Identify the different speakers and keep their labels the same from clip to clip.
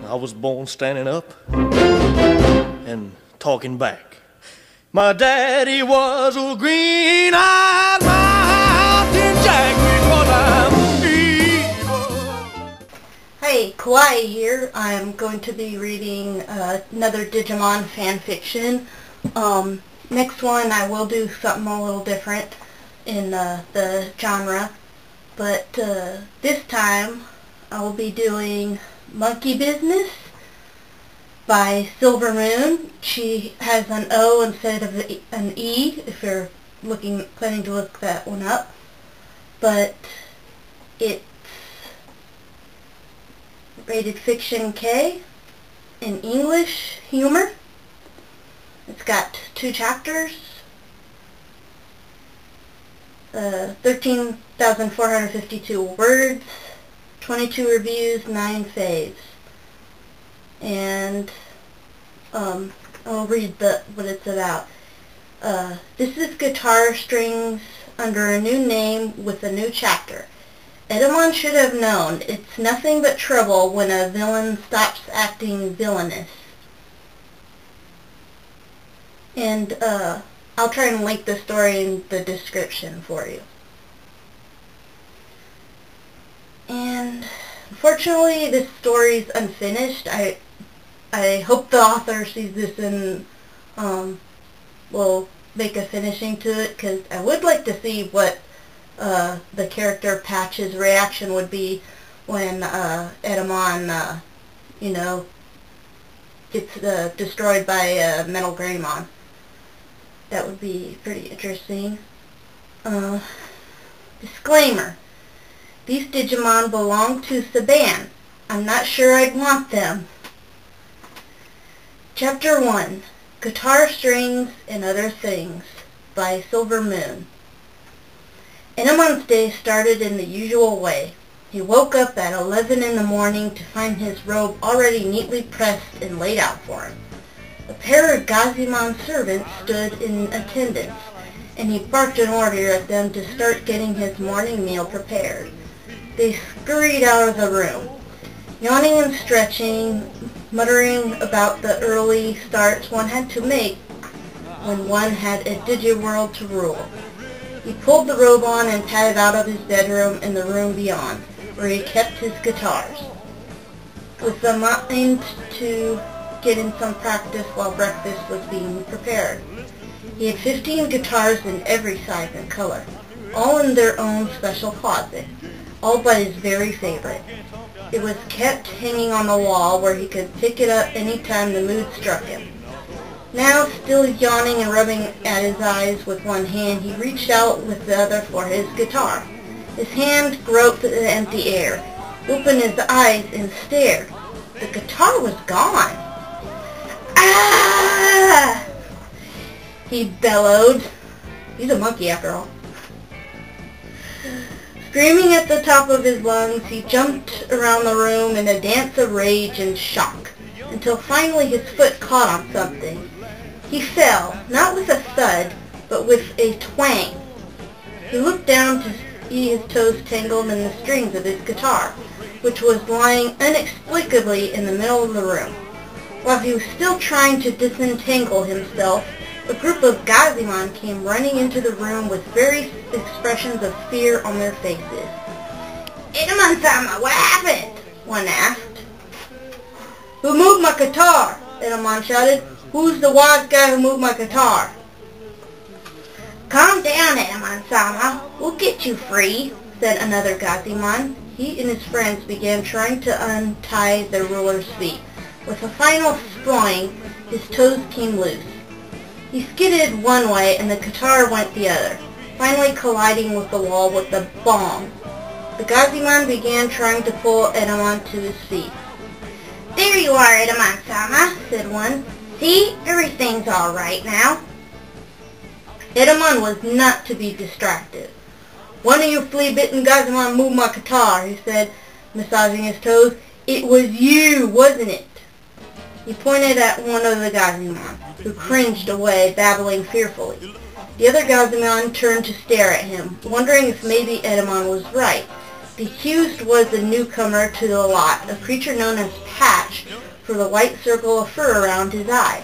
Speaker 1: I was born standing up and talking back. My daddy was a green-eyed mountain jack because I'm evil.
Speaker 2: Hey, Kawaii here. I'm going to be reading another Digimon fanfiction. Next one I will do something a little different in the genre. But this time I will be doing Monkey Business by Silvormoon. She has an O instead of an E if you're planning to look that one up. But it's rated fiction K in English humor. It's got 2 chapters, 13,452 words, 22 reviews, 9 faves. And I'll read what it's about. This is Guitar Strings under a new name with a new chapter. Etemon should have known it's nothing but trouble when a villain stops acting villainous. And I'll try and link the story in the description for you. And unfortunately this story's unfinished. I hope the author sees this and will make a finishing to it, because I would like to see what the character Patch's reaction would be when Etemon, gets destroyed by Metal Greymon. That would be pretty interesting. Disclaimer. These Digimon belong to Saban. I'm not sure I'd want them. Chapter 1. Guitar Strings and Other Things by Silvormoon. Etemon's day started in the usual way. He woke up at 11 in the morning to find his robe already neatly pressed and laid out for him. A pair of Gazimon servants stood in attendance, and he barked an order at them to start getting his morning meal prepared. They scurried out of the room, yawning and stretching, muttering about the early starts one had to make when one had a Digiworld to rule. He pulled the robe on and padded out of his bedroom and the room beyond, where he kept his guitars, with the mind to get in some practice while breakfast was being prepared. He had 15 guitars in every size and color, all in their own special closet, all but his very favorite. It was kept hanging on the wall where he could pick it up any time the mood struck him. Now, still yawning and rubbing at his eyes with one hand, he reached out with the other for his guitar. His hand groped the empty air, opened his eyes and stared. The guitar was gone. Ah! He bellowed. He's a monkey after all. Screaming at the top of his lungs, he jumped around the room in a dance of rage and shock, until finally his foot caught on something. He fell, not with a thud, but with a twang. He looked down to see his toes tangled in the strings of his guitar, which was lying inexplicably in the middle of the room. While he was still trying to disentangle himself, a group of Gazimon came running into the room with various expressions of fear on their faces. "Etemon-sama, what happened?" one asked. "Who moved my guitar?" Etemon shouted. "Who's the wise guy who moved my guitar?" "Calm down, Etemon-sama. We'll get you free," said another Gazimon. He and his friends began trying to untie their ruler's feet. With a final sploing, his toes came loose. He skidded one way and the guitar went the other, finally colliding with the wall with a bong. The Gazimon began trying to pull Etemon to his feet. "There you are, Etemon-sama," said one. "See, everything's all right now." Etemon was not to be distracted. "One of you flea-bitten Gazimon moved my guitar," he said, massaging his toes. "It was you, wasn't it?" He pointed at one of the Gazimon, who cringed away, babbling fearfully. The other Gazimon turned to stare at him, wondering if maybe Etemon was right. The accused was a newcomer to the lot, a creature known as Patch, for the white circle of fur around his eye.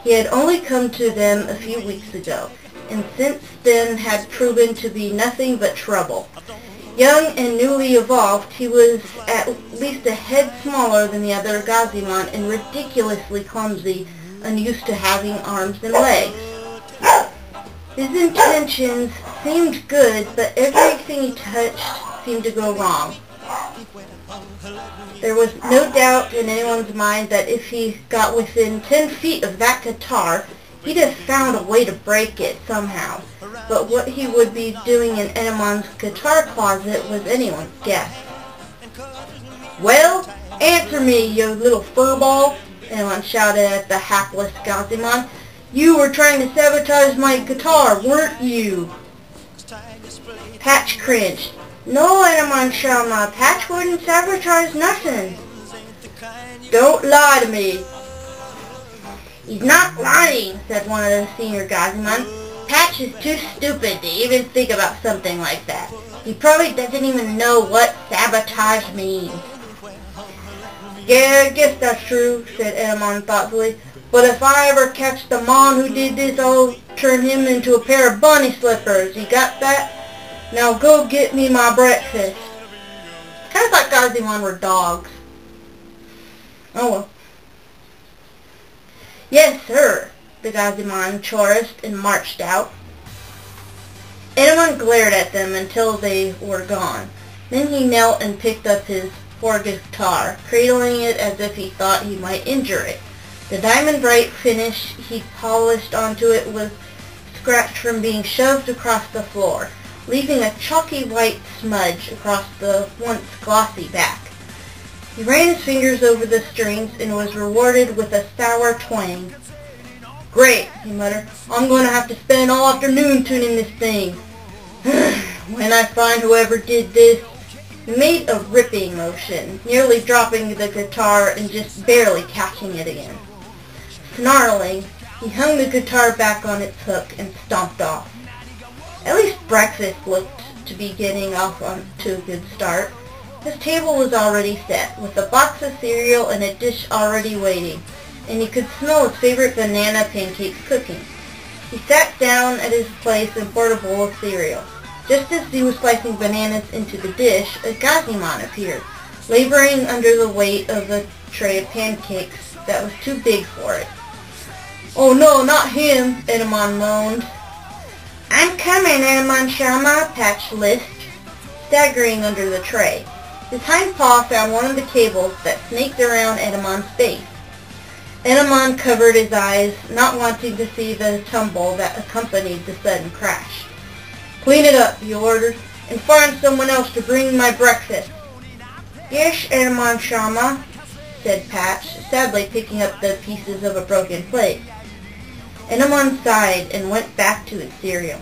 Speaker 2: He had only come to them a few weeks ago, and since then had proven to be nothing but trouble. Young and newly evolved, he was at least a head smaller than the other Gazimon and ridiculously clumsy, unused to having arms and legs. His intentions seemed good, but everything he touched seemed to go wrong. There was no doubt in anyone's mind that if he got within 10 feet of that guitar, he'd have found a way to break it somehow. But what he would be doing in Etemon's guitar closet was anyone's guess. "Well, answer me, you little furball," Etemon shouted at the hapless Gazimon. "You were trying to sabotage my guitar, weren't you?" Patch cringed. "No, Etemon-sama, Patch wouldn't sabotage nothing." "Don't lie to me." "He's not lying," said one of the senior Gazimon. "Patch is too stupid to even think about something like that. He probably doesn't even know what sabotage means." "Yeah, I guess that's true," said Etemon thoughtfully. "But if I ever catch the mon who did this, I'll turn him into a pair of bunny slippers. You got that? Now go get me my breakfast." Kind of thought Gazimon were dogs. Oh well. "Yes, sir," the Gazimon chorused and marched out. Etemon glared at them until they were gone. Then he knelt and picked up his poor guitar, cradling it as if he thought he might injure it. The diamond-bright finish he polished onto it was scratched from being shoved across the floor, leaving a chalky white smudge across the once glossy back. He ran his fingers over the strings and was rewarded with a sour twang. "Great," he muttered. "I'm going to have to spend all afternoon tuning this thing. When I find whoever did this..." He made a ripping motion, nearly dropping the guitar and just barely catching it again. Snarling, he hung the guitar back on its hook and stomped off. At least breakfast looked to be getting off to a good start. His table was already set, with a box of cereal and a dish already waiting, and he could smell his favorite banana pancakes cooking. He sat down at his place and poured a bowl of cereal. Just as he was slicing bananas into the dish, a Gazimon appeared, laboring under the weight of a tray of pancakes that was too big for it. "Oh no, not him," Etemon moaned. "I'm coming, Etemon-sama," Patch lisped, staggering under the tray. His hind paw found one of the cables that snaked around Etemon's face. Etemon covered his eyes, not wanting to see the tumble that accompanied the sudden crash. "Clean it up," he ordered, "and find someone else to bring my breakfast." "Yes, Etemon-sama," said Patch, sadly picking up the pieces of a broken plate. Etemon sighed and went back to his cereal.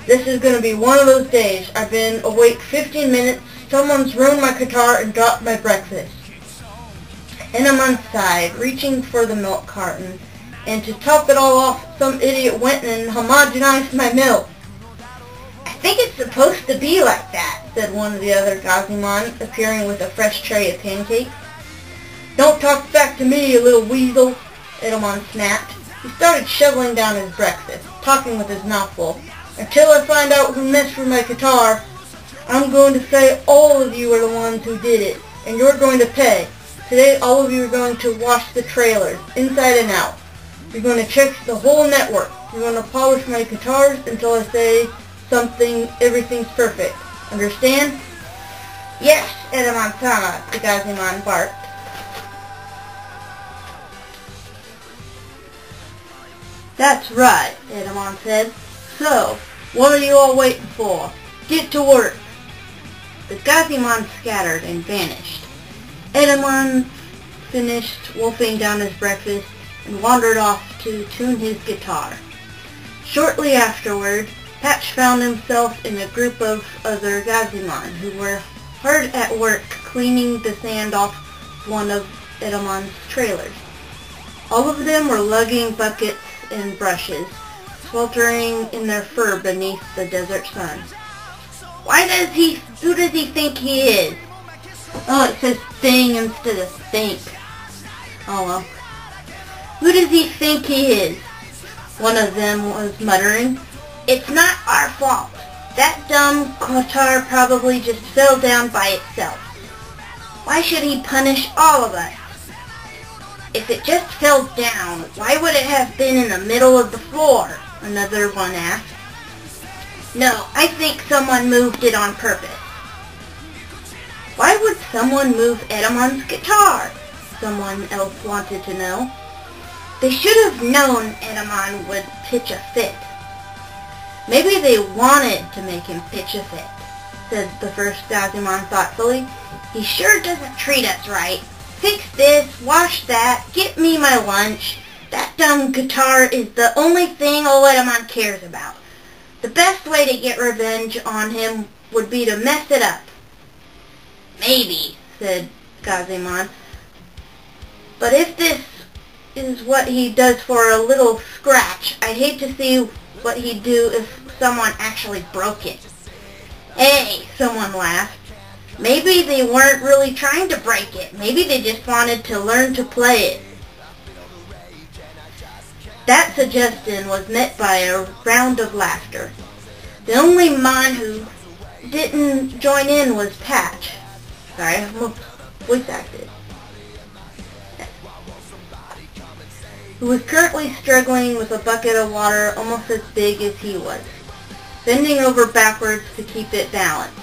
Speaker 2: "This is going to be one of those days. I've been awake 15 minutes, someone's ruined my guitar and dropped my breakfast." Etemon sighed, reaching for the milk carton, and to top it all off, some idiot went and homogenized my milk. "I think it's supposed to be like that," said one of the other Gazimon, appearing with a fresh tray of pancakes. "Don't talk back to me, you little weasel," Etemon snapped. He started shoveling down his breakfast, talking with his mouth full. "Until I find out who messed with my guitar, I'm going to say all of you are the ones who did it, and you're going to pay. Today all of you are going to wash the trailers, inside and out. You're going to check the whole network. You're going to polish my guitars until I say everything's perfect. Understand?" "Yes, Etemon-sama," the Gazimon barked. "That's right," Etemon said. "So, what are you all waiting for? Get to work." The Gazimon scattered and vanished. Etemon finished wolfing down his breakfast and wandered off to tune his guitar. Shortly afterward, Patch found himself in a group of other Gazimon who were hard at work cleaning the sand off one of Etemon's trailers. All of them were lugging buckets and brushes, sweltering in their fur beneath the desert sun. Who does he think he is? Oh, it says thing instead of think. Oh well. Who does he think he is? One of them was muttering. It's not our fault. That dumb guitar probably just fell down by itself. Why should he punish all of us? If it just fell down, why would it have been in the middle of the floor? Another one asked. No, I think someone moved it on purpose. Why would someone move Etemon's guitar? Someone else wanted to know. They should have known Etemon would pitch a fit. Maybe they wanted to make him pitch a fit, said the first Gazimon thoughtfully. He sure doesn't treat us right. Fix this, wash that, get me my lunch. That dumb guitar is the only thing old Etemon cares about. The best way to get revenge on him would be to mess it up. Maybe, said Gazimon. But if this is what he does for a little scratch, I'd hate to see what he'd do if someone actually broke it. Hey, someone laughed. Maybe they weren't really trying to break it. Maybe they just wanted to learn to play it. That suggestion was met by a round of laughter. The only Mon who didn't join in was Patch. Sorry, I'm voice acted. Who was currently struggling with a bucket of water almost as big as he was, bending over backwards to keep it balanced.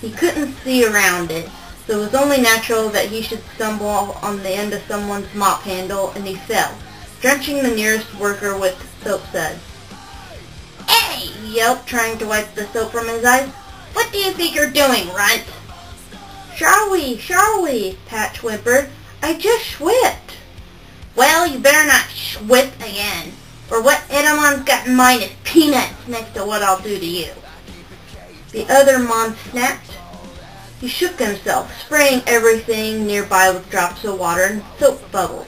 Speaker 2: He couldn't see around it, so it was only natural that he should stumble on the end of someone's mop handle, and he fell, drenching the nearest worker with soap suds. Hey! He yelped, trying to wipe the soap from his eyes. What do you think you're doing, runt? Shall we, Patch whimpered. I just whipped. Well, you better not whip again, or what Etemon's got in mind is peanuts next to what I'll do to you. The other Mon snapped. He shook himself, spraying everything nearby with drops of water and soap bubbles.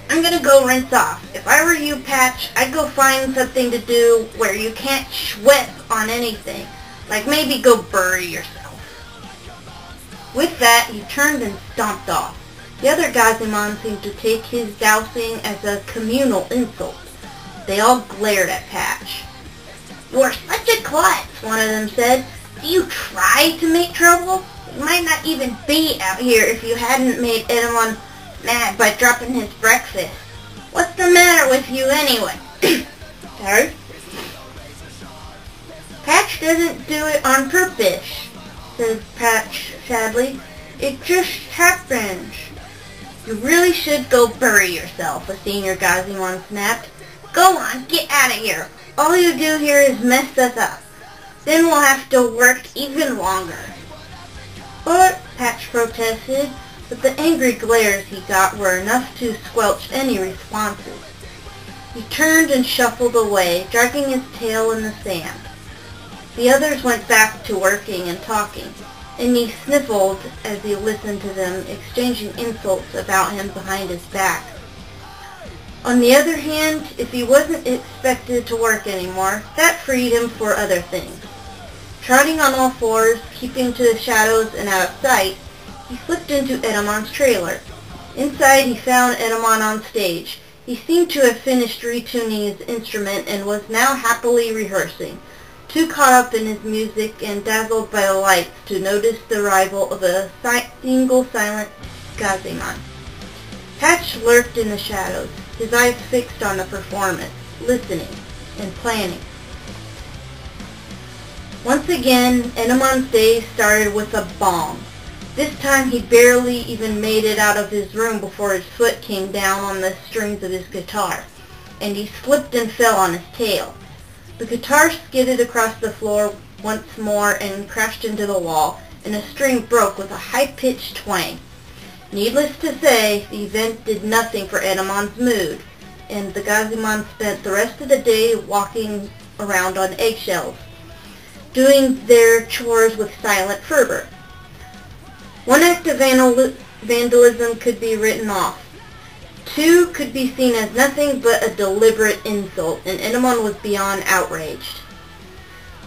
Speaker 2: I'm gonna go rinse off. If I were you, Patch, I'd go find something to do where you can't whip on anything. Like maybe go bury yourself. With that, he turned and stomped off. The other Gazimon seemed to take his dousing as a communal insult. They all glared at Patch. You're such a klutz, one of them said. Do you try to make trouble? You might not even be out here if you hadn't made Etemon mad by dropping his breakfast. What's the matter with you anyway? Sorry? Patch doesn't do it on purpose, said Patch sadly. It just happens. You really should go bury yourself, a senior Gazimon snapped. Go on, get out of here. All you do here is mess us up. Then we'll have to work even longer. But, Patch protested, but the angry glares he got were enough to squelch any responses. He turned and shuffled away, dragging his tail in the sand. The others went back to working and talking, and he sniffled as he listened to them exchanging insults about him behind his back. On the other hand, if he wasn't expected to work anymore, that freed him for other things. Trotting on all fours, keeping to the shadows and out of sight, he slipped into Etemon's trailer. Inside, he found Etemon on stage. He seemed to have finished retuning his instrument and was now happily rehearsing, too caught up in his music and dazzled by the lights to notice the arrival of a single silent Gazimon. Patch lurked in the shadows, his eyes fixed on the performance, listening and planning. Once again, Etemon's day started with a bong. This time he barely even made it out of his room before his foot came down on the strings of his guitar, and he slipped and fell on his tail. The guitar skidded across the floor once more and crashed into the wall, and a string broke with a high-pitched twang. Needless to say, the event did nothing for Etemon's mood, and the Gazimon spent the rest of the day walking around on eggshells, doing their chores with silent fervor. One act of vandalism could be written off. Two could be seen as nothing but a deliberate insult, and Etemon was beyond outraged.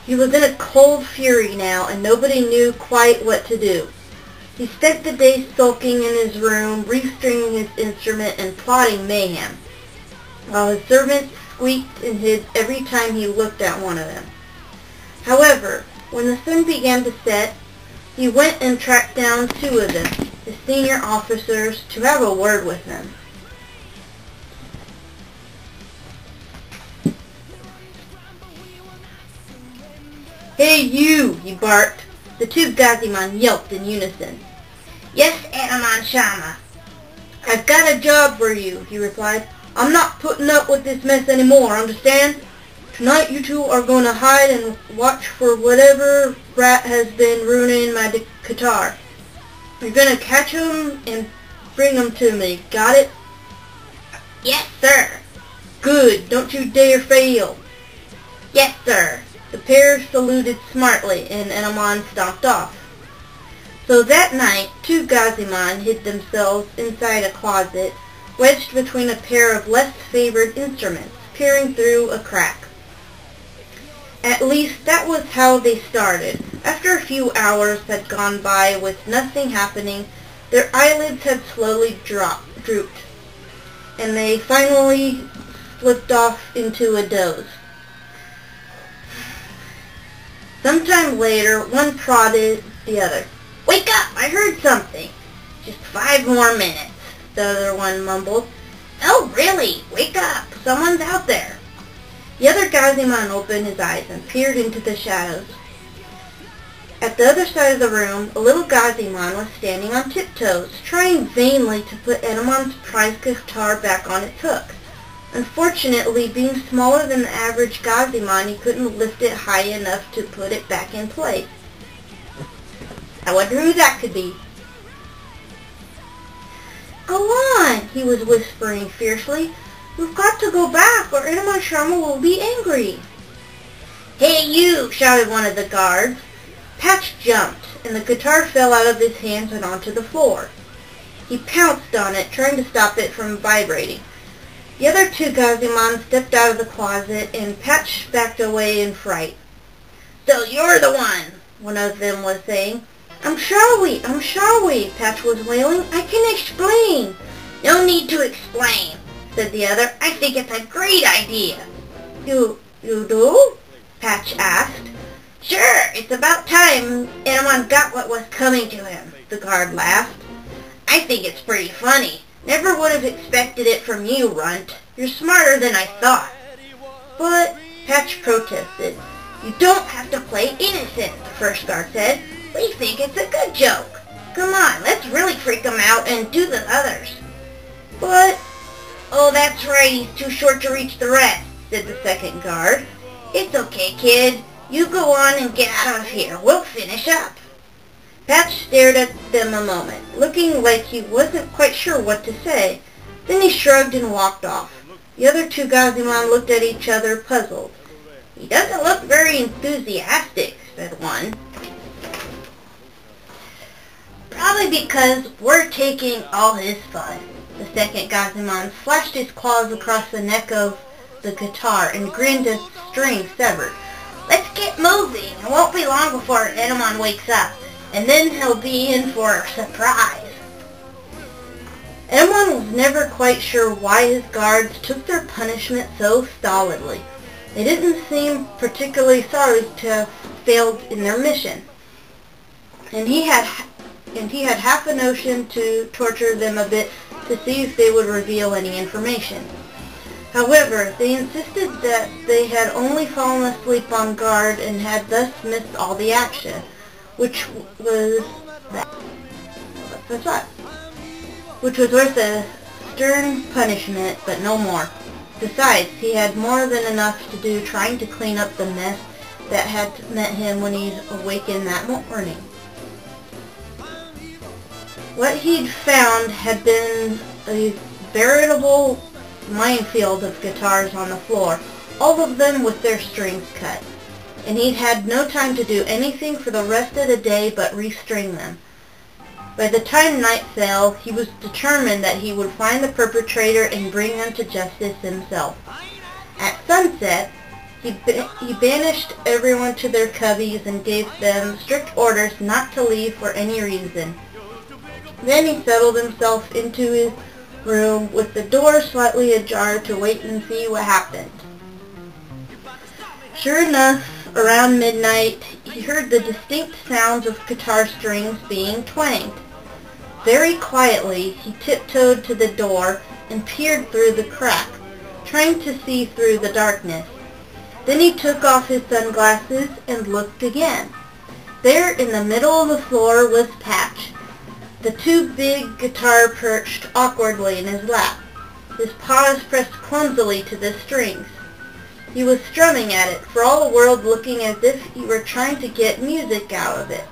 Speaker 2: He was in a cold fury now, and nobody knew quite what to do. He spent the day sulking in his room, restringing his instrument and plotting mayhem, while his servants squeaked and hid every time he looked at one of them. However, when the sun began to set, he went and tracked down 2 of them, his senior officers, to have a word with them. "Hey you!" he barked. The 2 Gazimon yelped in unison. "Yes, Etemon-shama." "I've got a job for you," he replied. "I'm not putting up with this mess anymore, understand? Tonight you 2 are going to hide and watch for whatever rat has been ruining my guitar. You're going to catch 'em and bring 'em to me, got it?" "Yes, sir." "Good, don't you dare fail." "Yes, sir." The pair saluted smartly, and Etemon stomped off. So that night, 2 Gazimon hid themselves inside a closet, wedged between a pair of less favored instruments, peering through a crack. At least that was how they started. After a few hours had gone by with nothing happening, their eyelids had slowly drooped, and they finally slipped off into a doze. Sometime later, one prodded the other. "Wake up! I heard something." "Just 5 more minutes," the other one mumbled. "Oh, really? Wake up! Someone's out there." The other Gazimon opened his eyes and peered into the shadows. At the other side of the room, a little Gazimon was standing on tiptoes, trying vainly to put Etemon's prized guitar back on its hook. Unfortunately, being smaller than the average Gazimon, he couldn't lift it high enough to put it back in place. "I wonder who that could be." "Go on," he was whispering fiercely. "We've got to go back, or Etemon-shama will be angry." "Hey, you!" shouted one of the guards. Patch jumped, and the guitar fell out of his hands and onto the floor. He pounced on it, trying to stop it from vibrating. The other 2 Gazimon stepped out of the closet, and Patch backed away in fright. "So you're the one of them was saying. I'm sorry, Patch was wailing. "I can explain." "No need to explain," said the other. "I think it's a great idea." You do?" Patch asked. "Sure, it's about time Etemon got what was coming to him," the guard laughed. "I think it's pretty funny. Never would have expected it from you, Runt. You're smarter than I thought." "But," Patch protested. "You don't have to play innocent," the first guard said. "We think it's a good joke. Come on, let's really freak him out and do the others." "But..." "Oh, that's right, he's too short to reach the rest," said the second guard. "It's okay, kid. You go on and get out of here. We'll finish up." Patch stared at them a moment, looking like he wasn't quite sure what to say. Then he shrugged and walked off. The other 2 Gazimon looked at each other, puzzled. "He doesn't look very enthusiastic," said one. "Probably because we're taking all his fun." The second Gazimon flashed his claws across the neck of the guitar and grinned as the string severed. "Let's get moving. It won't be long before Etemon wakes up, and then he'll be in for a surprise." Etemon was never quite sure why his guards took their punishment so stolidly. They didn't seem particularly sorry to have failed in their mission, and he had half a notion to torture them a bit to see if they would reveal any information. However, they insisted that they had only fallen asleep on guard and had thus missed all the action, which was worth a stern punishment, but no more. Besides, he had more than enough to do trying to clean up the mess that had met him when he awakened that morning. What he'd found had been a veritable minefield of guitars on the floor, all of them with their strings cut, and he'd had no time to do anything for the rest of the day but restring them. By the time night fell, he was determined that he would find the perpetrator and bring him to justice himself. At sunset, He banished everyone to their cubbies and gave them strict orders not to leave for any reason. Then he settled himself into his room with the door slightly ajar to wait and see what happened. Sure enough, around midnight, he heard the distinct sounds of guitar strings being twanged. Very quietly, he tiptoed to the door and peered through the crack, trying to see through the darkness. Then he took off his sunglasses and looked again. There in the middle of the floor was Patch. The too big guitar perched awkwardly in his lap, his paws pressed clumsily to the strings. He was strumming at it, for all the world looking as if he were trying to get music out of it.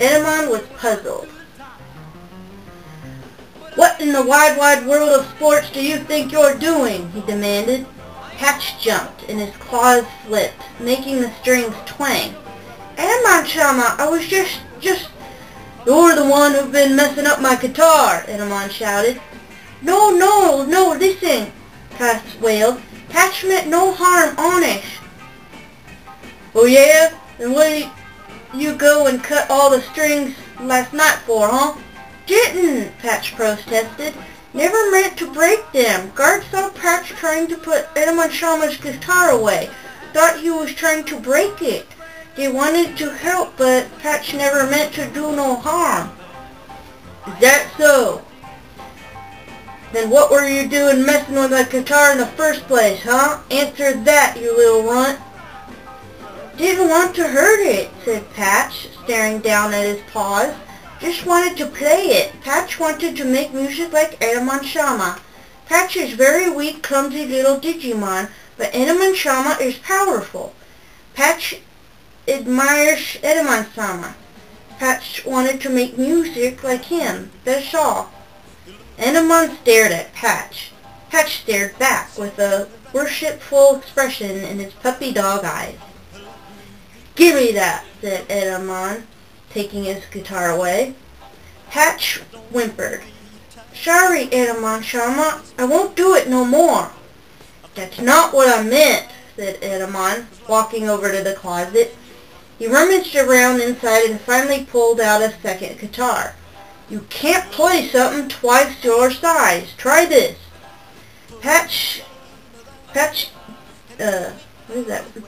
Speaker 2: Etemon was puzzled. "What in the wide world of sports do you think you're doing?" he demanded. Patch jumped, and his claws slipped, making the strings twang. "Etemon-sama, I was just... You're the one who's been messing up my guitar," Etemon shouted. No, listen," Patch wailed. "Patch meant no harm, honest." "Oh yeah? Then what did you go and cut all the strings last night for, huh?" "Didn't," Patch protested. "Never meant to break them. Guards saw Patch trying to put Etemon-sama's guitar away. Thought he was trying to break it. They wanted to help, but Patch never meant to do no harm." "Is that so? Then what were you doing messing with my guitar in the first place, huh? Answer that, you little runt." "Didn't want to hurt it," said Patch, staring down at his paws. "Just wanted to play it. Patch wanted to make music like Etemon-sama. Patch is very weak, clumsy little Digimon, but Etemon-sama is powerful. Patch admires Etemon-sama. Patch wanted to make music like him. That's all." Etemon stared at Patch. Patch stared back with a worshipful expression in his puppy dog eyes. "Gimme that," said Etemon, taking his guitar away. Patch whimpered. "Sorry, Etemon-sama, I won't do it no more." "That's not what I meant," said Etemon, walking over to the closet. He rummaged around inside and finally pulled out a second guitar. "You can't play something twice your size. Try this." Patch,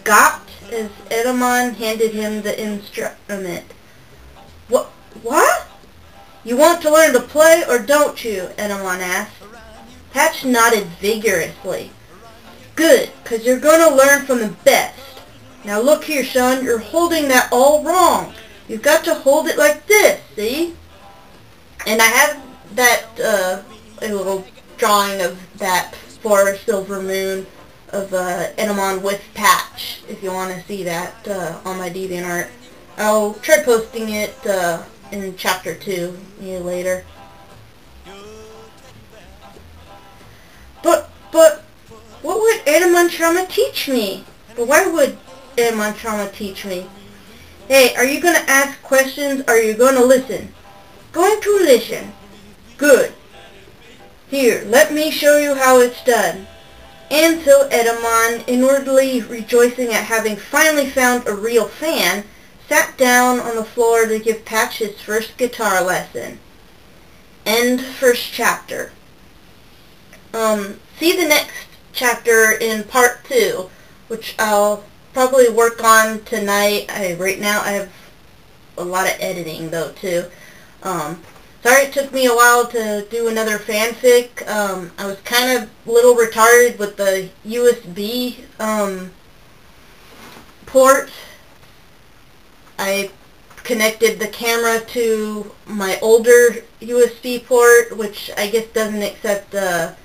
Speaker 2: gawked as Etemon handed him the instrument. What? "You want to learn to play or don't you?" Etemon asked. Patch nodded vigorously. "Good, 'cause you're going to learn from the best. Now look here, son, you're holding that all wrong. You've got to hold it like this, see?" And I have that, a little drawing of that for Silvormoon of Etemon with Patch, if you want to see that on my DeviantArt. I'll try posting it in Chapter 2 later. But what would Etemon-sama teach me? But why would Etemon-sama teach me? Hey, are you going to ask questions or are you going to listen? Going to listen. Good. Here, let me show you how it's done. And so Etemon, inwardly rejoicing at having finally found a real fan, sat down on the floor to give Patch his first guitar lesson. End first chapter. See the next chapter in part 2, which I'll probably work on tonight. Right now I have a lot of editing though too. Sorry it took me a while to do another fanfic. I was kind of a little retarded with the USB port. I connected the camera to my older USB port, which I guess doesn't accept the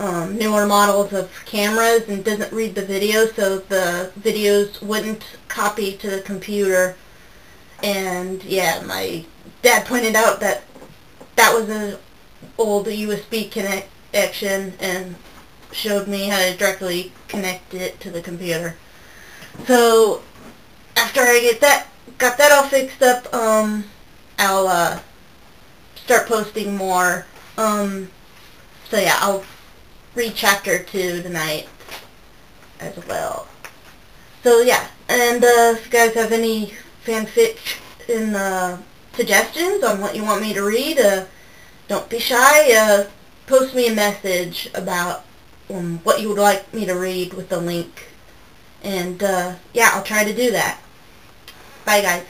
Speaker 2: newer models of cameras and doesn't read the video, so the videos wouldn't copy to the computer. And yeah, my dad pointed out that that was an old USB connection and showed me how to directly connect it to the computer. So after I got that all fixed up, I'll start posting more. So yeah, I'll read chapter 2 tonight as well. So yeah, and if you guys have any fanfic and suggestions on what you want me to read, don't be shy. Post me a message about what you would like me to read with the link. And yeah, I'll try to do that. Bye guys.